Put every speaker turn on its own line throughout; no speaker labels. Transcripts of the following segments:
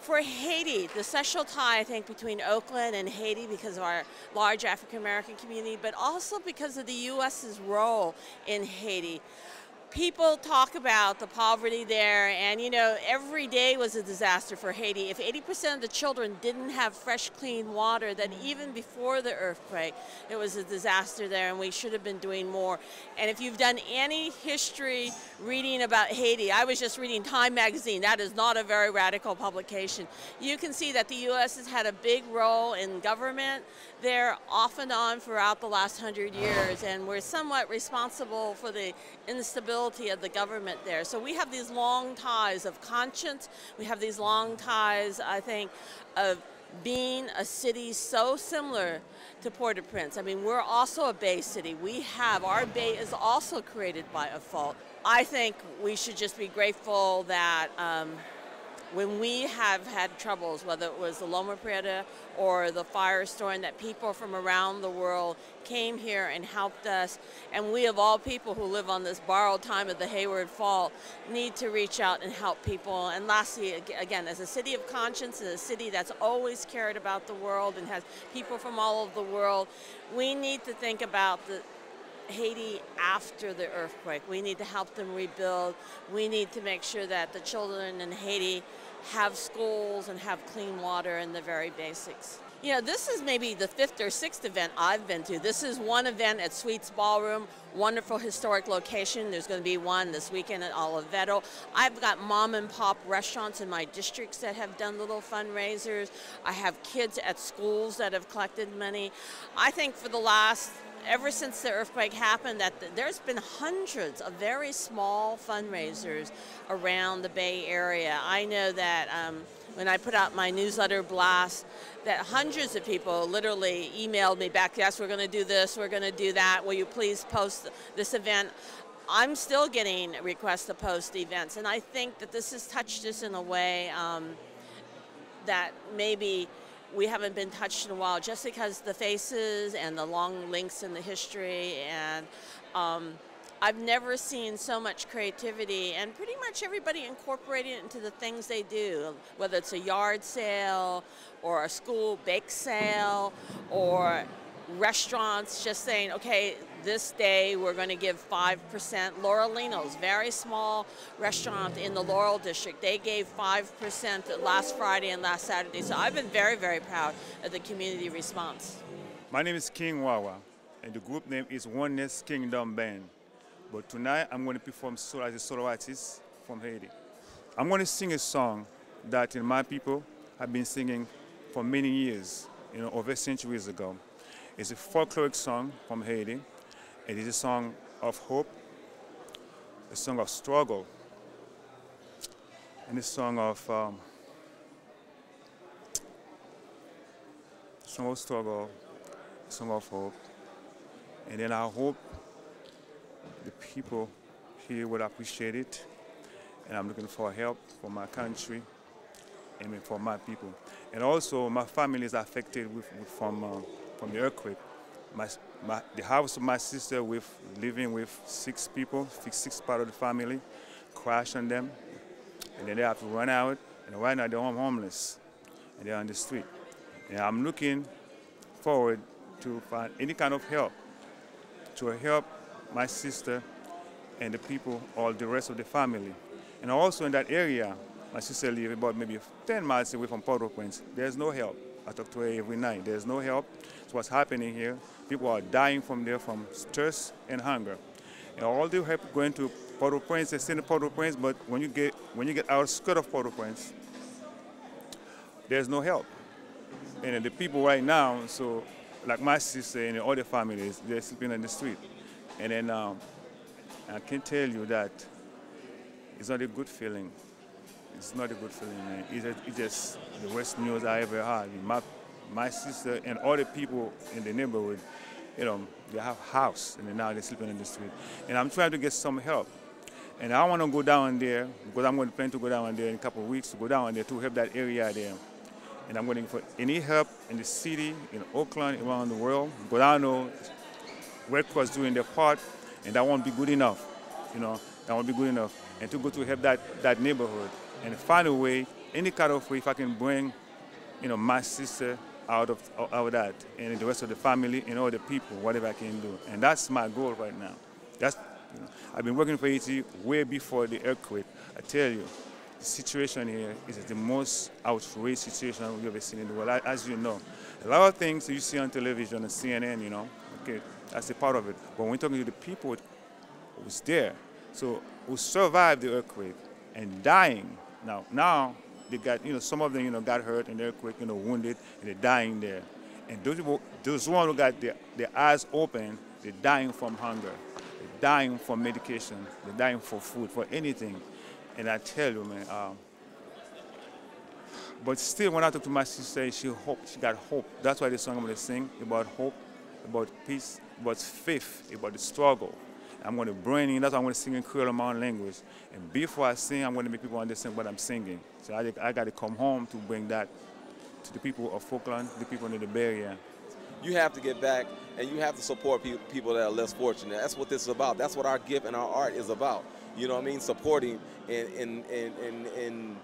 For Haiti, the special tie, I think, between Oakland and Haiti because of our large African-American community, but also because of the U.S.'s role in Haiti. People talk about the poverty there, and you know, every day was a disaster for Haiti. If 80% of the children didn't have fresh, clean water, then even before the earthquake, it was a disaster there, and we should have been doing more. And if you've done any history reading about Haiti, I was just reading Time magazine, that is not a very radical publication. You can see that the U.S. has had a big role in government there off and on throughout the last 100 years, and we're somewhat responsible for the instability of the government there. So we have these long ties of conscience. We have these long ties, I think, of being a city so similar to Port-au-Prince. I mean, we're also a bay city. Our bay is also created by a fault. I think we should just be grateful that when we have had troubles, whether it was the Loma Prieta or the firestorm, that people from around the world came here and helped us. And we, of all people who live on this borrowed time of the Hayward Fault, need to reach out and help people. And lastly, again, as a city of conscience, as a city that's always cared about the world and has people from all over the world, we need to think about Haiti after the earthquake. We need to help them rebuild. We need to make sure that the children in Haiti have schools and have clean water and the very basics. You know, this is maybe the 5th or 6th event I've been to. This is one event at Sweets Ballroom, wonderful historic location. There's going to be one this weekend at Oliveto. I've got mom and pop restaurants in my districts that have done little fundraisers. I have kids at schools that have collected money. I think ever since the earthquake happened, there's been hundreds of very small fundraisers around the Bay Area. I know that when I put out my newsletter blast, that hundreds of people literally emailed me back, yes, we're going to do this, we're going to do that, will you please post this event? I'm still getting requests to post events, and I think that this has touched us in a way that maybe we haven't been touched in a while, just because the faces and the long links in the history, and I've never seen so much creativity and pretty much everybody incorporating it into the things they do, whether it's a yard sale or a school bake sale or restaurants just saying, okay, this day we're going to give 5%. Laurelino's, very small restaurant in the Laurel District, they gave 5% last Friday and last Saturday. So I've been very, very proud of the community response.
My name is King Wawa, and the group name is Oneness Kingdom Band. But tonight I'm going to perform as a solo artist from Haiti. I'm going to sing a song that my people have been singing for many years, over centuries ago. It's a folkloric song from Haiti. It is a song of hope, a song of struggle, and a song of struggle, a song of hope. And then I hope the people here will appreciate it. And I'm looking for help for my country and for my people. And also, my family is affected from the earthquake. The house of my sister, living with 6 people, 6 part of the family, crashed on them, and then they have to run out, and right now they're homeless, and they're on the street. And I'm looking forward to find any kind of help to help my sister and the people, all the rest of the family. And also in that area, my sister lives about maybe 10 miles away from Port-au-Prince. There's no help. I talk to her every night. There's no help. It's what's happening here. People are dying from there from thirst and hunger. And all the help going to Port-au-Prince, they send to Port-au-Prince, but when you get outskirts of Port-au-Prince, there's no help. And the people right now, so like my sister and the other families, they're sleeping on the street. And then I can tell you that it's not a good feeling. It's not a good feeling, man. It's just the worst news I ever had. My sister and other people in the neighborhood, they have a house, and now they're sleeping in the street. And I'm trying to get some help. And I want to go down there, because I'm going to plan to go down there in a couple of weeks, to go down there to help that area there. And I'm going for any help in the city, in Oakland, around the world, because I know Red Cross doing their part, and that won't be good enough. That won't be good enough. And to go to help that neighborhood and find a way any kind of way, if I can bring, my sister out of that, and the rest of the family and all the people, whatever I can do. And that's my goal right now. I've been working for Haiti way before the earthquake. I tell you, the situation here is the most outrageous situation we've ever seen in the world. As you know, a lot of things you see on television and CNN, okay, that's a part of it. But when we're talking to the people who was there, so who survived the earthquake and dying, now they got, some of them, got hurt in the earthquake, wounded, and they're dying there. And those ones who got their eyes open, they're dying from hunger, they're dying from medication, they're dying for food, for anything. And I tell you, man, but still, when I talk to my sister, she got hope. That's why the song I'm going to sing about hope, about peace, about faith, about the struggle. I'm going to bring in, that's why I'm going to sing in Creole, my own language. And before I sing, I'm going to make people understand what I'm singing. So I got to come home to bring that to the people of Oakland, the people in the Bay Area.
You have to get back, and you have to support people that are less fortunate. That's what this is about. That's what our gift and our art is about. You know what I mean? Supporting and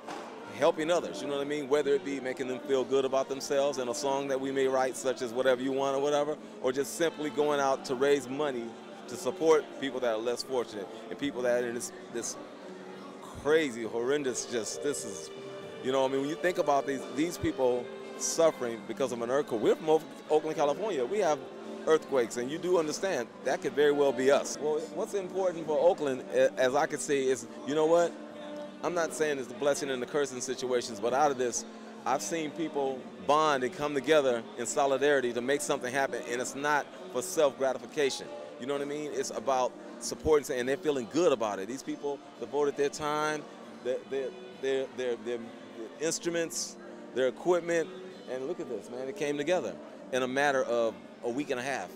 helping others. You know what I mean? Whether it be making them feel good about themselves in a song that we may write, such as Whatever You Want or whatever, or just simply going out to raise money to support people that are less fortunate and people that are in this crazy, horrendous, this is, you know what I mean? When you think about these people suffering because of an earthquake, we're from Oakland, California. We have earthquakes, and you do understand that could very well be us. Well, what's important for Oakland, as I could see, is, you know what? I'm not saying it's the blessing and the curse in situations, but out of this, I've seen people bond and come together in solidarity to make something happen, and it's not for self-gratification. You know what I mean? It's about supporting, and they're feeling good about it. These people devoted their time, their instruments, their equipment, and look at this, man. It came together in a matter of a week and a half.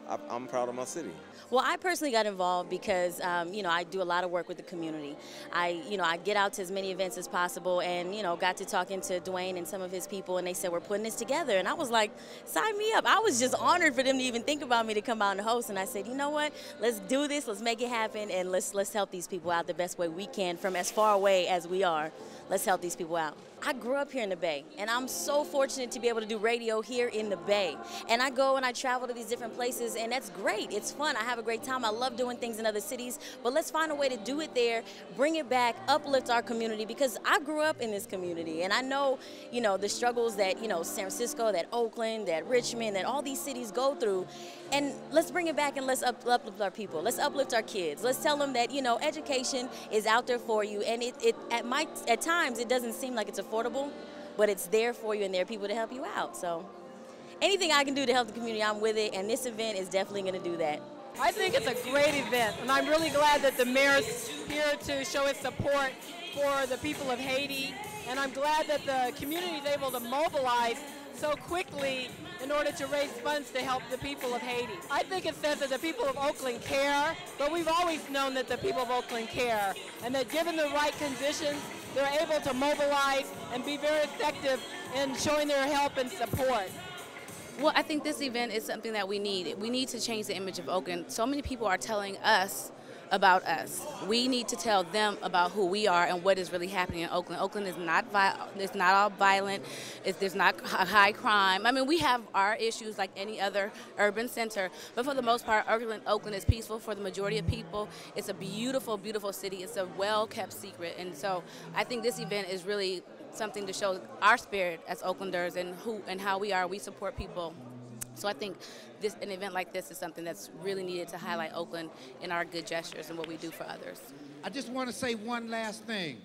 I'm proud of my city.
Well, I personally got involved because, I do a lot of work with the community. I get out to as many events as possible, and, got to talking to Dwayne and some of his people, and they said, we're putting this together. And I was like, sign me up. I was just honored for them to even think about me to come out and host. And I said, you know what, let's do this, let's make it happen, and let's help these people out the best way we can from as far away as we are. Let's help these people out. I grew up here in the Bay, and I'm so fortunate to be able to do radio here in the Bay. And I go and I travel to these different places, and that's great. It's fun. I have a great time. I love doing things in other cities, but let's find a way to do it there, bring it back, uplift our community, because I grew up in this community, and I know, the struggles that, San Francisco, that Oakland, that Richmond, that all these cities go through. And let's bring it back, and let's uplift our people. Let's uplift our kids. Let's tell them that, education is out there for you, and at times it doesn't seem like it's affordable, but it's there for you, and there are people to help you out. So anything I can do to help the community, I'm with it, and this event is definitely going to do that.
I think it's a great event, and I'm really glad that the mayor's here to show its support for the people of Haiti, and I'm glad that the community is able to mobilize so quickly in order to raise funds to help the people of Haiti. I think it says that the people of Oakland care, but we've always known that the people of Oakland care, and that given the right conditions, they're able to mobilize and be very effective in showing their help and support.
Well, I think this event is something that we need. We need to change the image of Oakland. So many people are telling us about us. We need to tell them about who we are and what is really happening in Oakland. Oakland is not it's not all violent. There's not high crime. I mean, we have our issues like any other urban center, but for the most part, Oakland is peaceful for the majority of people. It's a beautiful, beautiful city. It's a well-kept secret, and so I think this event is really something to show our spirit as Oaklanders and how we are. We support people. So I think an event like this is something that's really needed to highlight Oakland and our good gestures and what we do for others.
I just want to say one last thing.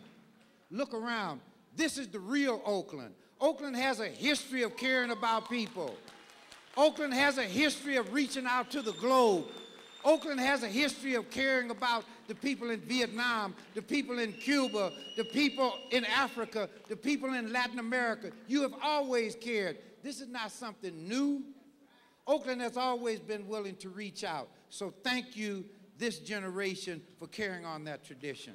Look around. This is the real Oakland. Oakland has a history of caring about people. Oakland has a history of reaching out to the globe. Oakland has a history of caring about the people in Vietnam, the people in Cuba, the people in Africa, the people in Latin America. You have always cared. This is not something new. Oakland has always been willing to reach out. So thank you, this generation, for carrying on that tradition.